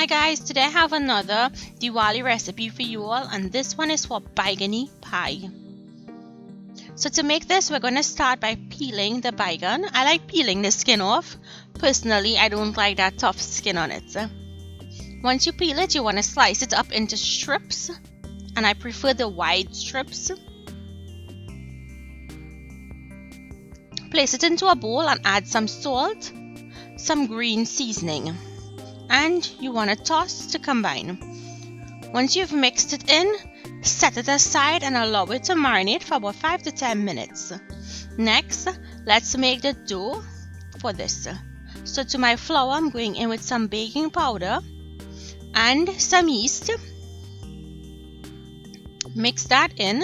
Hi guys, today I have another Diwali recipe for you all, and this one is for Baiganee pie. So to make this, we're going to start by peeling the baigan. I like peeling the skin off. Personally, I don't like that tough skin on it. Once you peel it, you want to slice it up into strips, and I prefer the wide strips. Place it into a bowl and add some salt, some green seasoning, and you want to toss to combine. Once you've mixed it in, set it aside and allow it to marinate for about 5 to 10 minutes. Next, let's make the dough for this. So to my flour, I'm going in with some baking powder and some yeast. Mix that in.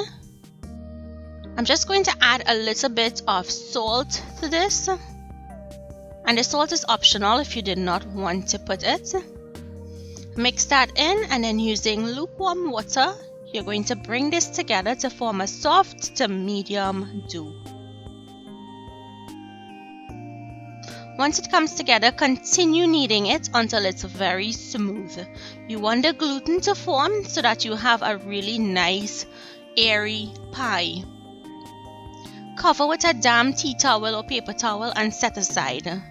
I'm just going to add a little bit of salt to this. And the salt is optional if you did not want to put it. Mix that in, and then using lukewarm water, you're going to bring this together to form a soft to medium dough. Once it comes together, continue kneading it until it's very smooth. You want the gluten to form so that you have a really nice, airy pie. Cover with a damp tea towel or paper towel and set aside.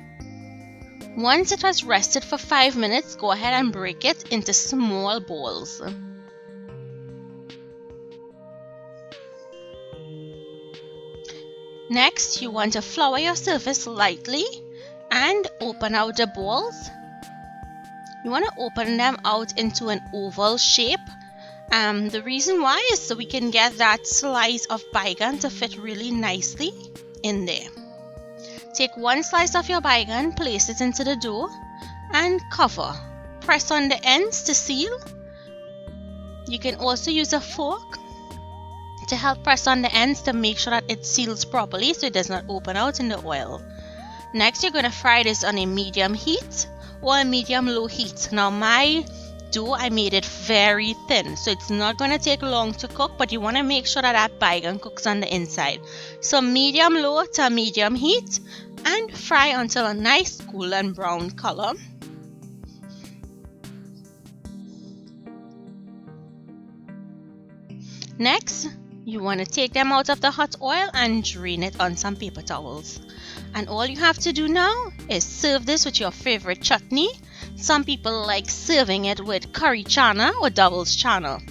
Once it has rested for 5 minutes, go ahead and break it into small balls. Next, you want to flour your surface lightly and open out the balls. You want to open them out into an oval shape. The reason why is so we can get that slice of baigan to fit really nicely in there. Take one slice of your baigan, place it into the dough, and cover. Press on the ends to seal. You can also use a fork to help press on the ends to make sure that it seals properly so it does not open out in the oil. Next, you're going to fry this on a medium heat or a medium-low heat. Now, my dough, I made it very thin, so it's not going to take long to cook, but you want to make sure that that baigan cooks on the inside. So medium-low to medium heat, and fry until a nice golden brown color. Next, you want to take them out of the hot oil and drain it on some paper towels. And all you have to do now is serve this with your favorite chutney. Some people like serving it with curry chana or devil's chana.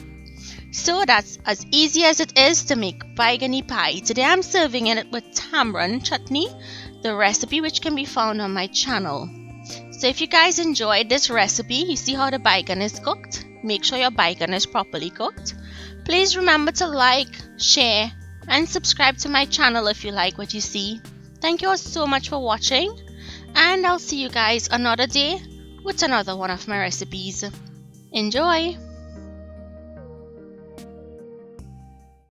So that's as easy as it is to make Baiganee pie. Today I'm serving it with tamarind chutney, the recipe which can be found on my channel. So if you guys enjoyed this recipe, you see how the baigan is cooked. Make sure your baigan is properly cooked. Please remember to like, share, and subscribe to my channel if you like what you see. Thank you all so much for watching, and I'll see you guys another day with another one of my recipes. Enjoy!